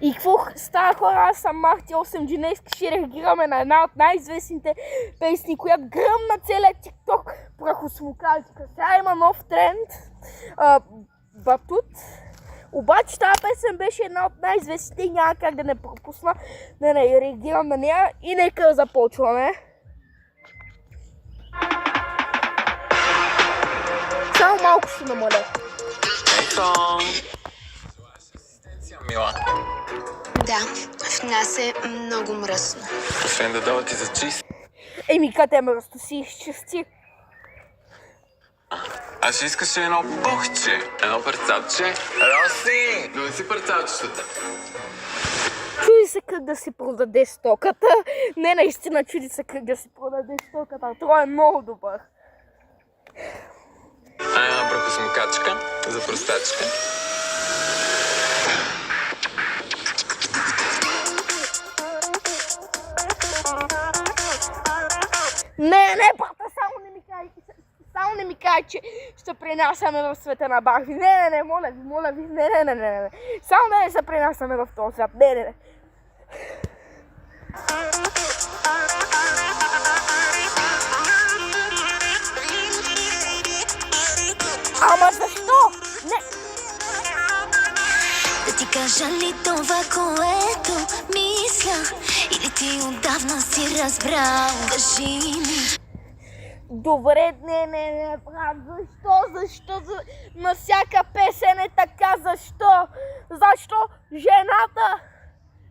И какво става, хора? Аз съм Марти 8G. Днес ще реагираме на една от най-известните песни, която гръмна целия TikTok. Прахосмукалчика. Сега има нов тренд. Батут. Обаче тази песен беше една от най-известните и няма как да не пропусна да не реагирам на нея. И нека започваме. Само малко ще намаля. Мила. Да, в нас е много мръсно. Освен да дава ти за чист. Еми, къде е мръсно, си изчисти. А ще искаш едно бухче, едно парцалче. Роси! Донеси парцалчетата. Чуди се как да си продаде стоката. Не, наистина чуди се как да си продаде стоката. Това е много добър. Една прахосмукачка за простачка. Не, брата, само не ми кажи, че ще пренасяме в света на Барби. Не, моля ви, не. Само да не се пренасяме в този свят, не. Ама защо? Не. Да ти кажа ли това, което мисля, или ти отдавна си разбрал? Кажи ми. Добре, не, брат, защо? На всяка песен е така, защо? Защо жената,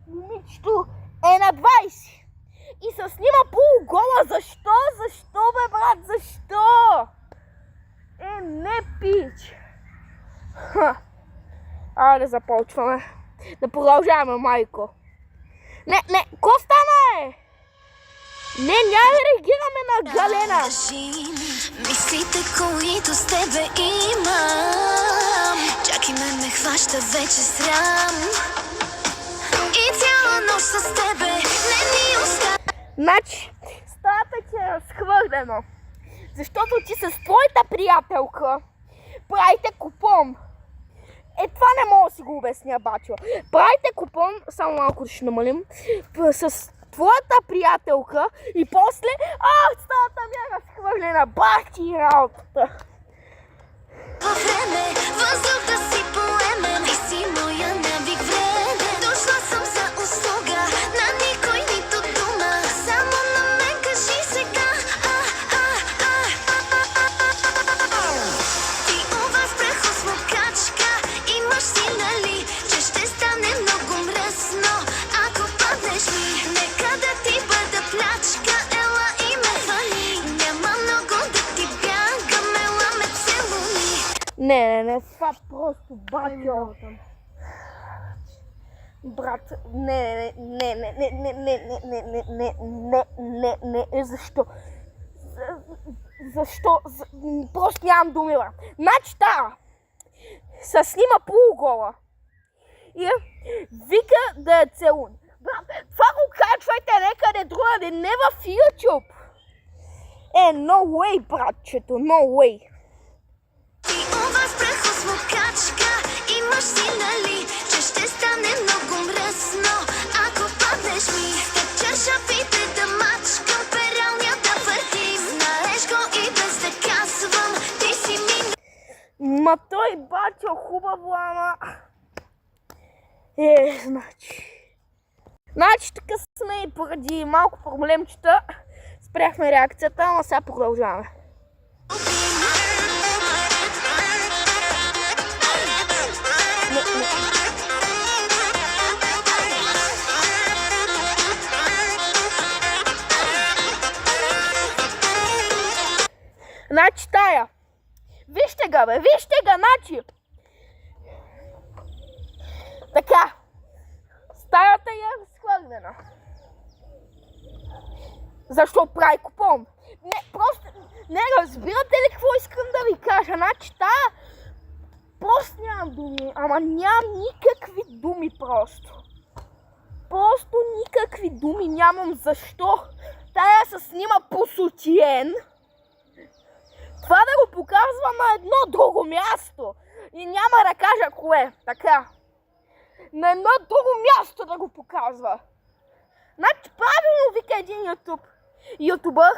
момичето е на 20 и се снима полугола? Защо, бе, брат, защо? Не пич. Да започваме. Да продължаваме, майко. Не, ко стана, Не, няма да реагираме на Галена. Мислите, които с тебе имам, чакай ме хваща вече срам. И цяла нощ с тебе не ми остава. Значи, стата ти е разхвърлено. Защото ти с твоята приятелка правите купон. Това не мога да си го обясня, бачо. Правите купон, само малко ще намалим, с твоята приятелка и после, стата ми е разхвърлена, бах ти работата. Във време, въздух да си поемем, ти си моя навик вреден. Дошла съм за услуга, на никой нито дума, само на мен кажи сега. Ти ова в прахосмукачка, имаш си нали, че ще стане много мръсно, ако паднеш ми. Нека да ти бъда плячка, ела и ме хвали. Няма много да ти бягам, ела ме целуни. Не, това просто бачо. Брат, не, защо? Защо? Просто нямам думи, брат. Значи се снима полугола и вика да е целун. Брат, това го качвайте някъде другаде, не в YouTube. No way, братчето, no way. Ти ова в прахосмукачка, имаш си нали, че ще стане много мръсно, ако паднеш ми. Теб чершапите да мачкам, пералня да въртим. Знаеш го и без да казвам, ти си ми. Ма той бачо хубаво, ама... Значи така сме и поради малко проблемчета спряхме реакцията, ама сега продължаваме. Значи тая. Вижте ga, значи. Така. Стаята е разхвърлена. Защо прави купон? Не разбирате ли какво искам да ви кажа? Значи просто нямам думи, ама нямам никакви думи просто. Просто никакви думи нямам защо. Тая се снима по сутиен. Това да го показва на едно друго място. И няма да кажа кое. Така. на едно друго място да го показва. Значи правилно вика един ютубър,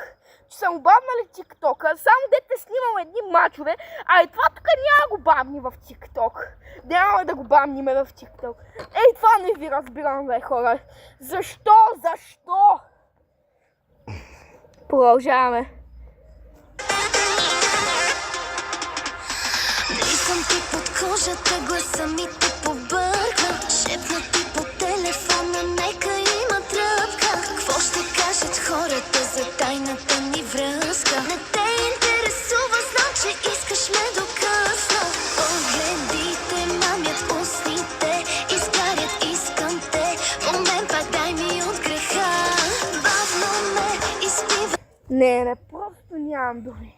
че са му бавнали тиктока, само дете снимал едни мачове, а и това тук няма го бавни в тикток. Няма да го бавниме в тикток. Ей, това не ви разбирам, бе, хора. Защо? Продължаваме. Дали съм ти под кожата, гласа ми те побърка. Шепна ти по телефона, нека има тръпка. Какво ще кажат хората за тайната ни връзка? Не те интересува, знам, че искаш ме до късно. Погледите мамят устните, изгарят искам те. По мен пак дай ми от греха. Бавно ме изпива. Не, просто нямам думи.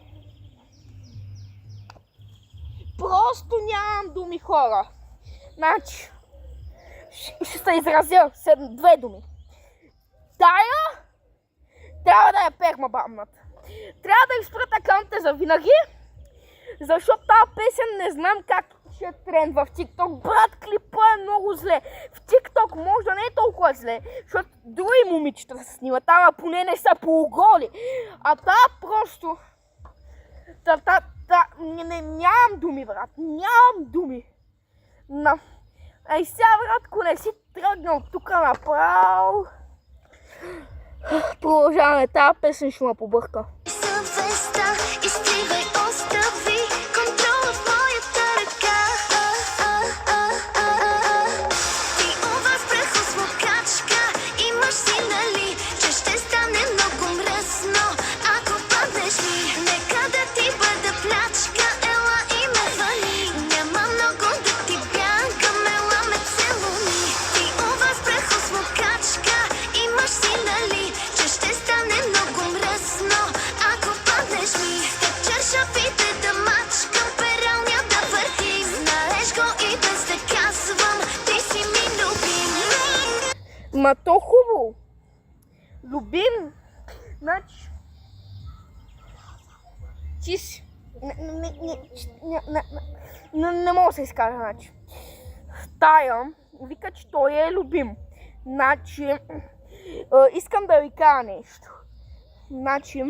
Просто нямам думи, хора. Значи, ще се изразя с две думи. Тая трябва да е пермабамнат. Трябва да изпрат акаунта за винаги, защото тази песен не знам как ще тренд в TikTok. Брат, клипа е много зле. В TikTok може да не е толкова зле, защото други момичета се снимат, ама поне не са полуголи. А та просто... Нямам думи, брат. Нямам думи. Ей сега, брат, ако не си тръгнал тук направо... Продължаваме, тази песен ще ме побърка. Съвестта, изтривай, остави контрола в моята ръка. Ти ова с прахосмокачка, имаш си нали, че ще стане много мръсно, ако паднеш ми. Нека да ти бъда плячка, ела и ме вали. Няма много да ти бягам, ела ме целуни. Ти ова с прахосмокачка, имаш си нали, че ще стане много мръсно, ако паднеш ми. Течер шапите да мачкам, пералня да въртим. Знаеш го и без да казвам, ти си ми любим. Ма то хубаво. Любим. Значи... Ти си... Не мога да се изкажа, значи. Тая вика, че той е любим. Значи... Искам да ви кажа нещо. Значи...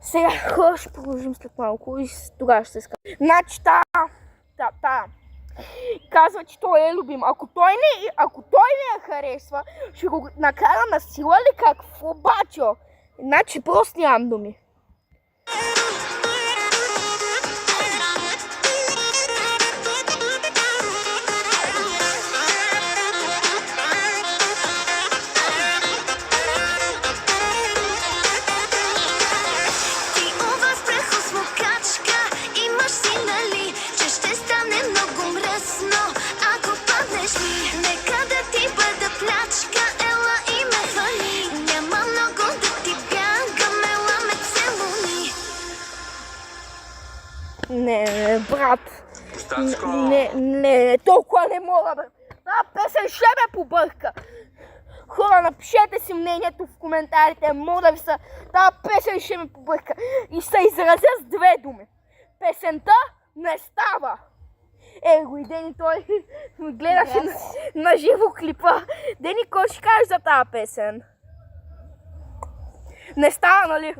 Сега ще продължим след малко и тогава ще се изкажа. Значи тая казва, че той е любим. Ако той не я харесва, ще го накара на сила ли какво, бачо? Значи просто нямам думи. Ти ова с прахосмокачка, имаш си нали, че ще стане много мръсно, ако паднеш ми. Нека да ти бъда плячка, ела и ме вали. Няма много да ти бягам, ела ме целуни. Не, брат. Пустачко! Не, толкова не мога, бе. Тази песен ще ме побърка. Хора, напишете си мнението в коментарите, моля ви се, тази песен ще ме побърка. И ще се изразя с две думи. Песента не става. Го и Дени, той гледаше на живо клипа. Дени, кой ще кажеш за тази песен? Не става, нали?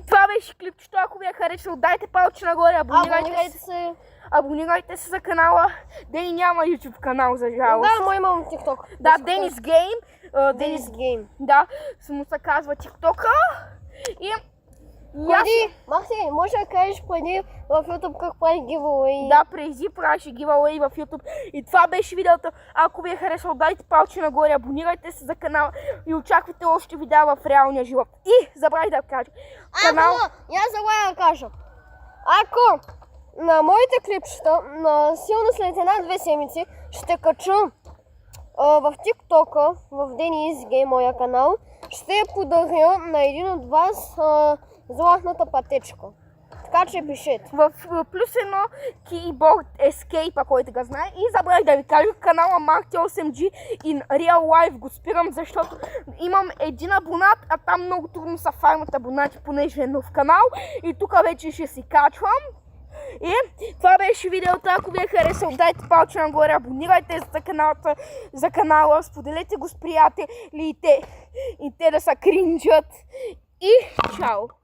Това беше клипчето, ако ви е харесало, дайте палче нагоре, абонирайте се за канала. Дени няма YouTube канал, за жалост. Да, но имам TikTok. Да, Денис Гейм. Денис Гейм. Да, му се казва TikTok. И... Макси, може да кажеш преди в YouTube как прави giveaway? Да, преди правеше giveaway в YouTube. И това беше видеото. Ако ви е харесало, дайте палче нагоре, абонирайте се за канала и очаквайте още видеа в реалния живот. И забравих да кажа. Я забравя да кажа. Ако на моите клипчета, силно след една-две седмици, ще кача в TikTok, в Денис Гейм, моя канал, ще подаря на един от вас златната пътечка. Така че пишете. В плюс едно Keyboard Escape, който го знае. И забравих да ви кажа, канала Marty8G in Real Life го спирам, защото имам един абонат, а там много трудно са фармат абонати, понеже е нов канал. И тук вече ще си качвам. И това беше видеото. Ако ви е харесало, дайте палче нагоре, абонирайте за канала, споделете го с приятелите и те да са кринджат. И чао!